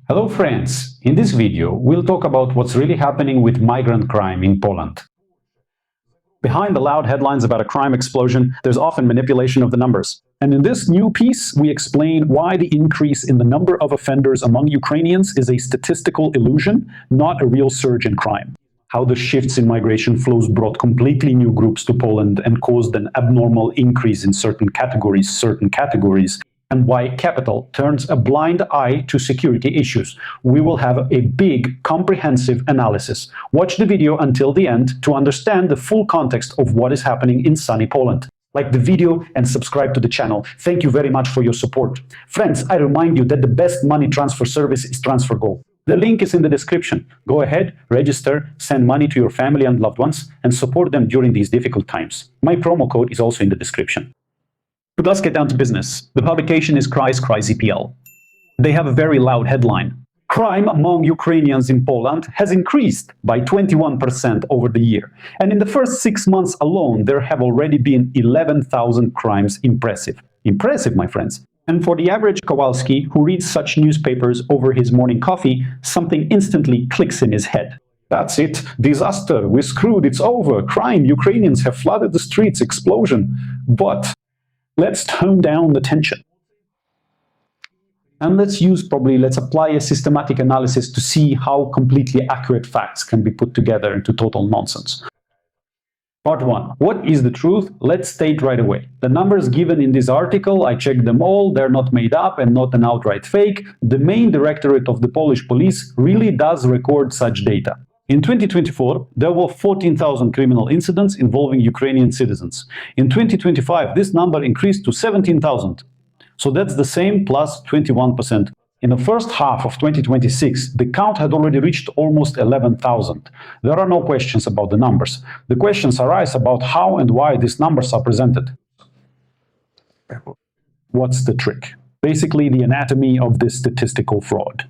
Hello friends, in this video we'll talk about what's really happening with migrant crime in Poland. Behind the loud headlines about a crime explosion, there's often manipulation of the numbers. And in this new piece, we explain why the increase in the number of offenders among Ukrainians is a statistical illusion, not a real surge in crime. How the shifts in migration flows brought completely new groups to Poland and caused an abnormal increase in certain categories, and why capital turns a blind eye to security issues. We will have a big, comprehensive analysis. Watch the video until the end to understand the full context of what is happening in sunny Poland. Like the video and subscribe to the channel. Thank you very much for your support. Friends, I remind you that the best money transfer service is TransferGo. The link is in the description. Go ahead, register, send money to your family and loved ones, and support them during these difficult times. My promo code is also in the description. But let's get down to business. The publication is Cry ZPL. They have a very loud headline. Crime among Ukrainians in Poland has increased by 21% over the year. And in the first 6 months alone, there have already been 11,000 crimes. Impressive. Impressive, my friends. And for the average Kowalski who reads such newspapers over his morning coffee, something instantly clicks in his head. That's it. Disaster. We're screwed. It's over. Crime. Ukrainians have flooded the streets. Explosion. But let's tone down the tension. And let's apply a systematic analysis to see how completely accurate facts can be put together into total nonsense. Part 1. What is the truth? Let's state right away. The numbers given in this article, I checked them all, they're not made up and not an outright fake. The main directorate of the Polish police really does record such data. In 2024, there were 14,000 criminal incidents involving Ukrainian citizens. In 2025, this number increased to 17,000. So that's the same plus 21%. In the first half of 2026, the count had already reached almost 11,000. There are no questions about the numbers. The questions arise about how and why these numbers are presented. What's the trick? Basically, the anatomy of this statistical fraud.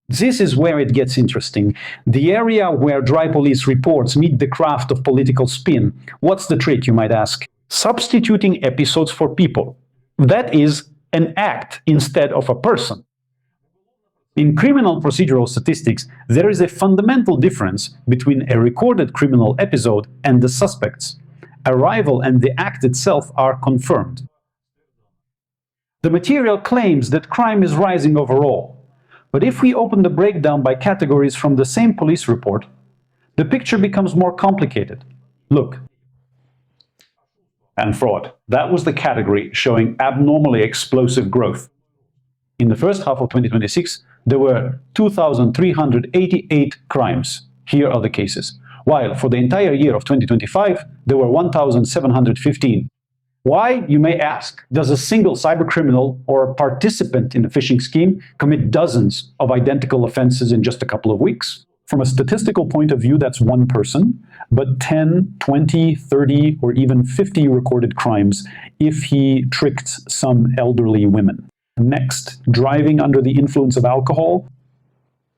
This is where it gets interesting. The area where dry police reports meet the craft of political spin. What's the trick, you might ask? Substituting episodes for people. That is an act instead of a person. In criminal procedural statistics, there is a fundamental difference between a recorded criminal episode and the suspects. Arrival and the act itself are confirmed. The material claims that crime is rising overall. But if we open the breakdown by categories from the same police report, the picture becomes more complicated. Look. And fraud. That was the category showing abnormally explosive growth. In the first half of 2026, there were 2,388 crimes. Here are the cases. While for the entire year of 2025, there were 1,715. Why, you may ask, does a single cybercriminal or a participant in a phishing scheme commit dozens of identical offenses in just a couple of weeks? From a statistical point of view, that's one person, but 10, 20, 30, or even 50 recorded crimes if he tricked some elderly women. Next, driving under the influence of alcohol,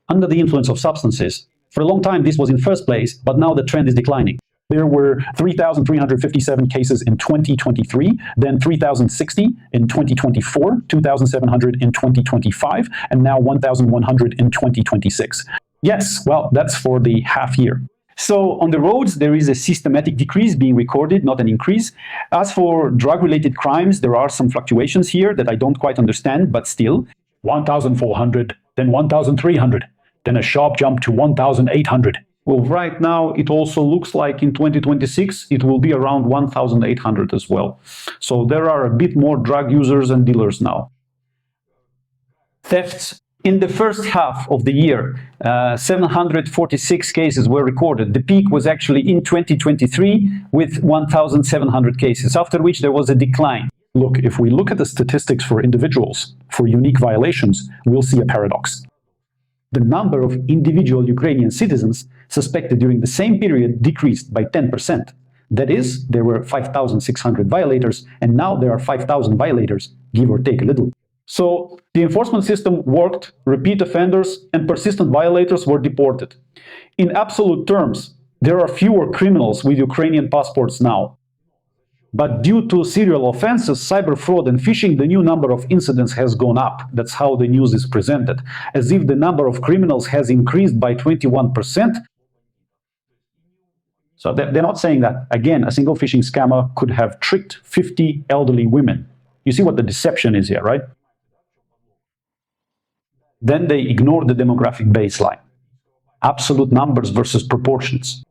under the influence of substances. For a long time, this was in first place, but now the trend is declining. There were 3,357 cases in 2023, then 3,060 in 2024, 2,700 in 2025, and now 1,100 in 2026. Yes, well, that's for the half year. So on the roads, there is a systematic decrease being recorded, not an increase. As for drug-related crimes, there are some fluctuations here that I don't quite understand, but still, 1,400, then 1,300, then a sharp jump to 1,800. Well, right now, it also looks like in 2026, it will be around 1,800 as well. So there are a bit more drug users and dealers now. Thefts. In the first half of the year, 746 cases were recorded. The peak was actually in 2023 with 1,700 cases, after which there was a decline. Look, if we look at the statistics for individuals, for unique violations, we'll see a paradox. The number of individual Ukrainian citizens suspected during the same period decreased by 10%. That is, there were 5,600 violators, and now there are 5,000 violators, give or take a little. So the enforcement system worked, repeat offenders and persistent violators were deported. In absolute terms, there are fewer criminals with Ukrainian passports now. But due to serial offenses, cyber fraud and phishing, the new number of incidents has gone up. That's how the news is presented, as if the number of criminals has increased by 21%. So they're not saying that. Again, a single phishing scammer could have tricked 50 elderly women. You see what the deception is here, right? Then they ignore the demographic baseline. Absolute numbers versus proportions.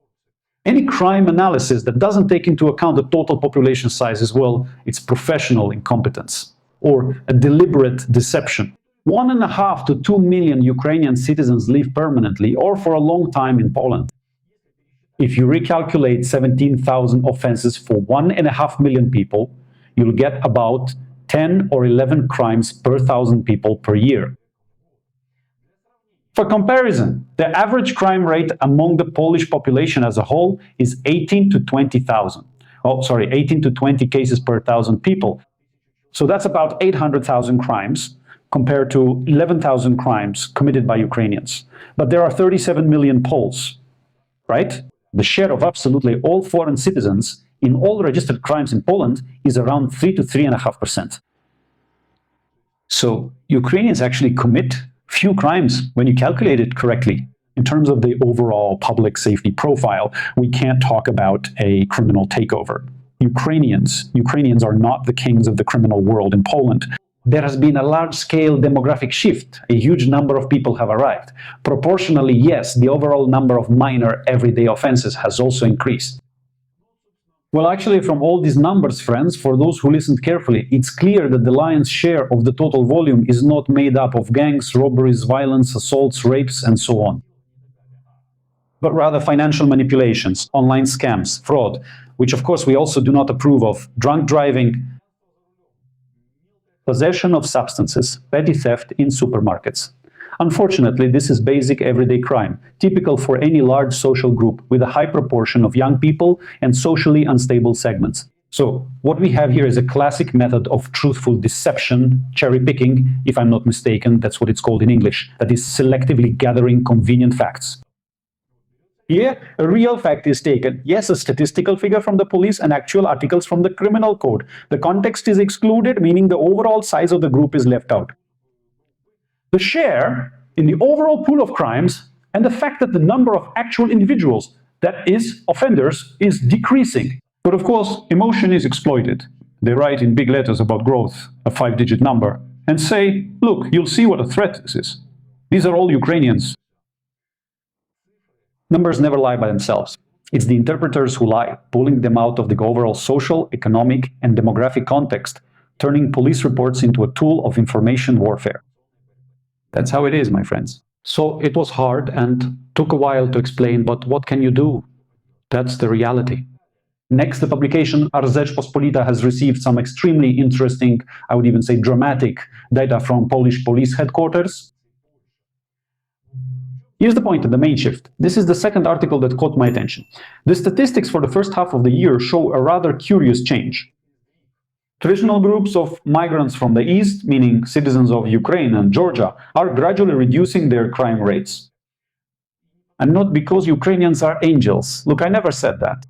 Any crime analysis that doesn't take into account the total population size as well, it's professional incompetence or a deliberate deception. 1.5 to 2 million Ukrainian citizens live permanently or for a long time in Poland. If you recalculate 17,000 offenses for 1.5 million people, you'll get about 10 or 11 crimes per 1,000 people per year. For comparison, the average crime rate among the Polish population as a whole is 18 to 20,000. 18 to 20 cases per 1,000 people. So that's about 800,000 crimes compared to 11,000 crimes committed by Ukrainians. But there are 37 million Poles, right? The share of absolutely all foreign citizens in all registered crimes in Poland is around 3 to 3.5%. So Ukrainians actually commit few crimes when you calculate it correctly. In terms of the overall public safety profile, we can't talk about a criminal takeover. Ukrainians are not the kings of the criminal world in Poland. There has been a large-scale demographic shift. A huge number of people have arrived. Proportionally, yes, the overall number of minor everyday offenses has also increased. Well, actually, from all these numbers, friends, for those who listened carefully, it's clear that the lion's share of the total volume is not made up of gangs, robberies, violence, assaults, rapes, and so on, but rather financial manipulations, online scams, fraud, which of course we also do not approve of, drunk driving, possession of substances, petty theft in supermarkets. Unfortunately, this is basic everyday crime, typical for any large social group with a high proportion of young people and socially unstable segments. So what we have here is a classic method of truthful deception, cherry picking, if I'm not mistaken, that's what it's called in English, that is selectively gathering convenient facts. Here, a real fact is taken. Yes, a statistical figure from the police and actual articles from the criminal code. The context is excluded, meaning the overall size of the group is left out. The share in the overall pool of crimes and the fact that the number of actual individuals, that is, offenders, is decreasing. But of course, emotion is exploited. They write in big letters about growth, a 5-digit number, and say, look, you'll see what a threat this is. These are all Ukrainians. Numbers never lie by themselves. It's the interpreters who lie, pulling them out of the overall social, economic, and demographic context, turning police reports into a tool of information warfare. That's how it is, my friends. So it was hard and took a while to explain, but what can you do? That's the reality. Next, the publication Rzeczpospolita has received some extremely interesting, I would even say dramatic, data from Polish police headquarters. Here's the point, the main shift. This is the second article that caught my attention. The statistics for the first half of the year show a rather curious change. Traditional groups of migrants from the east, meaning citizens of Ukraine and Georgia, are gradually reducing their crime rates. And not because Ukrainians are angels. Look, I never said that.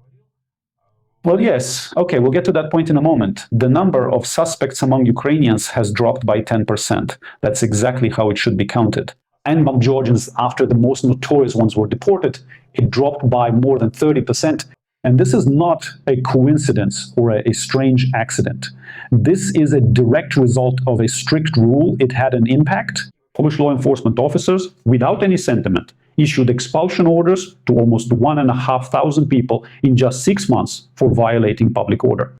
Well, yes, okay, we'll get to that point in a moment. The number of suspects among Ukrainians has dropped by 10%. That's exactly how it should be counted. And among Georgians, after the most notorious ones were deported, it dropped by more than 30%. And this is not a coincidence or a strange accident. This is a direct result of a strict rule. It had an impact. Polish law enforcement officers, without any sentiment, issued expulsion orders to almost 1,500 people in just 6 months for violating public order.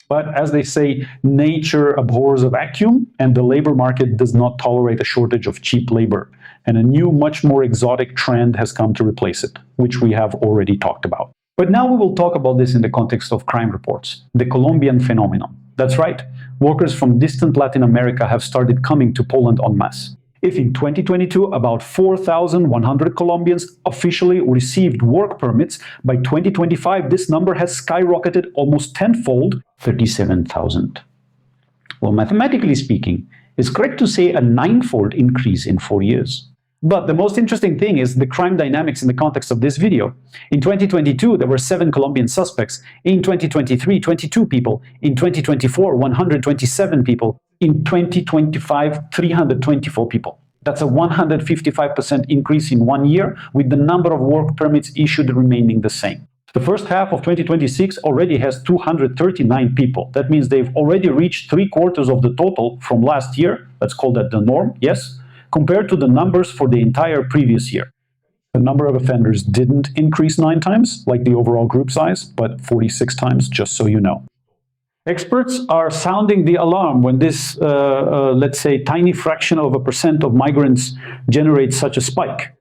But as they say, nature abhors a vacuum, and the labor market does not tolerate a shortage of cheap labor. And a new, much more exotic trend has come to replace it, which we have already talked about. But now we will talk about this in the context of crime reports, the Colombian phenomenon. That's right, workers from distant Latin America have started coming to Poland en masse. If in 2022 about 4,100 Colombians officially received work permits, by 2025 this number has skyrocketed almost tenfold, 37,000. Well, mathematically speaking, it's correct to say a ninefold increase in 4 years. But the most interesting thing is the crime dynamics in the context of this video. In 2022, there were 7 Colombian suspects. In 2023, 22 people. In 2024, 127 people. In 2025, 324 people. That's a 155% increase in 1 year, with the number of work permits issued remaining the same. The first half of 2026 already has 239 people. That means they've already reached 3/4 of the total from last year. Let's call that the norm, yes, compared to the numbers for the entire previous year. The number of offenders didn't increase 9 times, like the overall group size, but 46 times, just so you know. Experts are sounding the alarm when this, let's say, tiny fraction of a percent of migrants generates such a spike.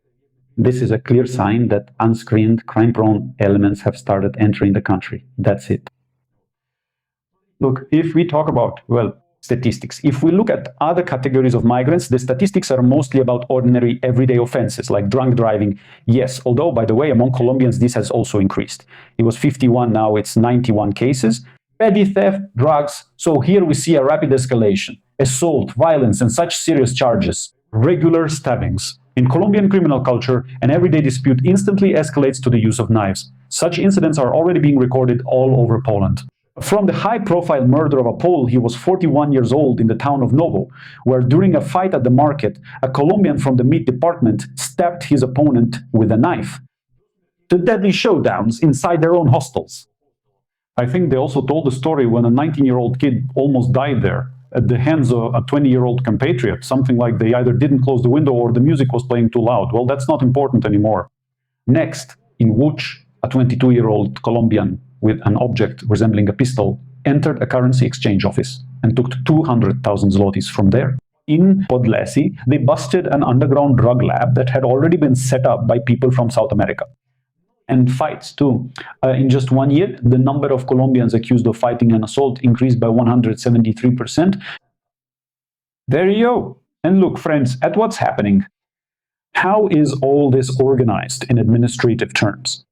This is a clear sign that unscreened, crime-prone elements have started entering the country. That's it. Look, if we talk about, well, statistics, if we look at other categories of migrants, the statistics are mostly about ordinary, everyday offenses, like drunk driving. Yes, although, by the way, among Colombians, this has also increased. It was 51, now it's 91 cases. Petty theft, drugs. So here we see a rapid escalation. Assault, violence, and such serious charges. Regular stabbings. In Colombian criminal culture, an everyday dispute instantly escalates to the use of knives. Such incidents are already being recorded all over Poland. From the high-profile murder of a Pole, he was 41 years old in the town of Novo, where during a fight at the market, a Colombian from the meat department stabbed his opponent with a knife. To deadly showdowns inside their own hostels. I think they also told the story when a 19-year-old kid almost died there at the hands of a 20-year-old compatriot, something like they either didn't close the window or the music was playing too loud. Well, that's not important anymore. Next, in Łódź, a 22-year-old Colombian with an object resembling a pistol entered a currency exchange office and took 200,000 zlotys from there. In Podlesi, they busted an underground drug lab that had already been set up by people from South America. And fights too. In just 1 year, the number of Colombians accused of fighting an assault increased by 173%. There you go. And look, friends, at what's happening. How is all this organized in administrative terms?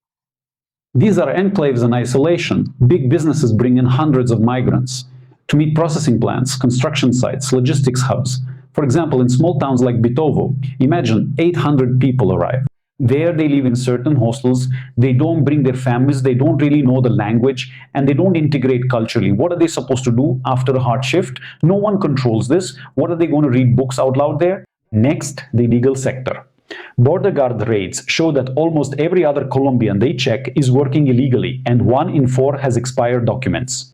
These are enclaves in isolation. Big businesses bring in hundreds of migrants to meet processing plants, construction sites, logistics hubs. For example, in small towns like Bitovo, imagine 800 people arrive. There they live in certain hostels, they don't bring their families, they don't really know the language, and they don't integrate culturally. What are they supposed to do after a hard shift? No one controls this. What are they going to read books out loud there? Next, the illegal sector. Border guard raids show that almost every other Colombian they check is working illegally, and 1 in 4 has expired documents.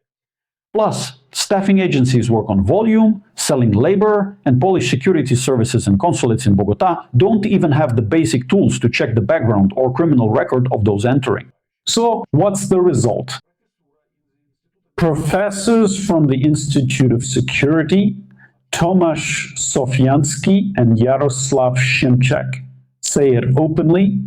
Plus, staffing agencies work on volume, selling labor, and Polish security services and consulates in Bogota don't even have the basic tools to check the background or criminal record of those entering. So, what's the result? Professors from the Institute of Security, Tomasz Sofiański and Jaroslav Szymczak, say it openly.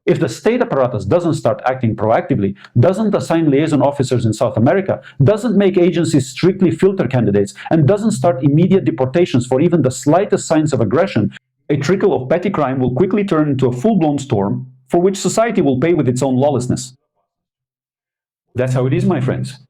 If the state apparatus doesn't start acting proactively, doesn't assign liaison officers in South America, doesn't make agencies strictly filter candidates, and doesn't start immediate deportations for even the slightest signs of aggression, a trickle of petty crime will quickly turn into a full-blown storm for which society will pay with its own lawlessness. That's how it is, my friends.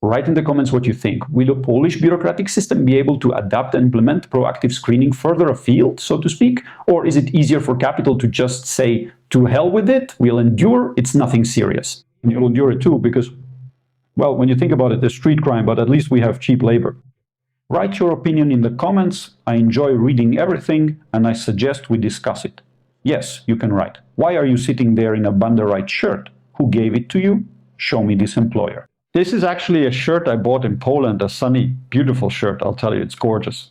Write in the comments what you think. Will the Polish bureaucratic system be able to adapt and implement proactive screening further afield, so to speak? Or is it easier for capital to just say, to hell with it, we'll endure, it's nothing serious? And you'll endure it too, because, well, when you think about it, there's street crime, but at least we have cheap labor. Write your opinion in the comments. I enjoy reading everything, and I suggest we discuss it. Yes, you can write. Why are you sitting there in a Banderite shirt? Who gave it to you? Show me this employer. This is actually a shirt I bought in Poland, a sunny, beautiful shirt, I'll tell you, it's gorgeous.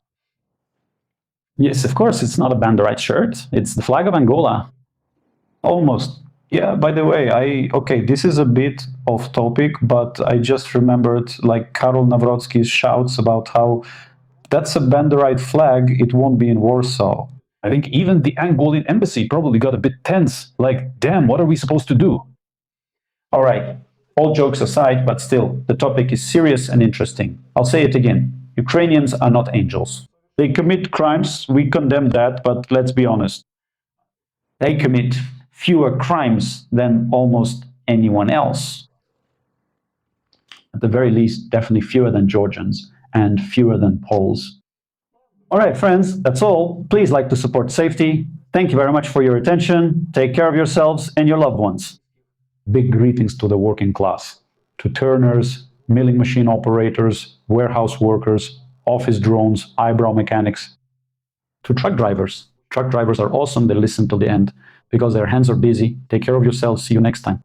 Yes, of course, it's not a Banderite shirt, it's the flag of Angola. Almost. Yeah, by the way, okay, this is a bit off topic, but I just remembered, like, Karol Nawrocki's shouts about how that's a Banderite flag, it won't be in Warsaw. I think even the Angolan embassy probably got a bit tense, like, damn, what are we supposed to do? All right. All jokes aside, but still, the topic is serious and interesting. I'll say it again. Ukrainians are not angels. They commit crimes, we condemn that, but let's be honest. They commit fewer crimes than almost anyone else. At the very least, definitely fewer than Georgians and fewer than Poles. All right, friends, that's all. Please like to support safety. Thank you very much for your attention. Take care of yourselves and your loved ones. Big greetings to the working class, to turners, milling machine operators, warehouse workers, office drones, eyebrow mechanics, to truck drivers. Truck drivers are awesome. They listen to the end because their hands are busy. Take care of yourselves. See you next time.